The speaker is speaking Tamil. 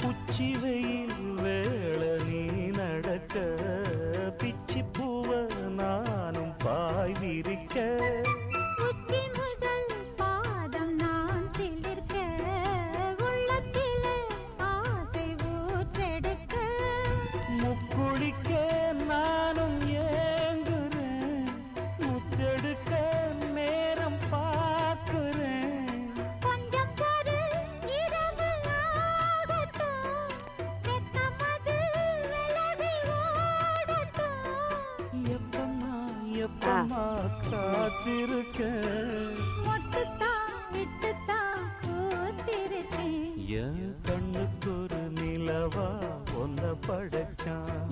உச்சி வெயில் வேளை நீ நடக்க பிச்சி பூவ நானும் பாய் விரிக்க உச்சி முதல் பாதம் நான் சிலிர்க்க உள்ளத்திலே ஆசை ஊற்றெடுக்க முக்குளிக்க நானும் ஏங்குறேன் முத்தெடுக்க நேரம் பார்க்கிறேன் கொஞ்சம் பொறு இரவு ஆகட்டும் வெக்கமது விலகி ஓடட்டும் எப்பமா எப்பமா காத்திருக்க மொட்டுத்தான் விட்டுத்தான் பூத்திருக்கேன் என் கண்ணுக்கு ஒரு நிலவா ஒன்ன படைச்சான்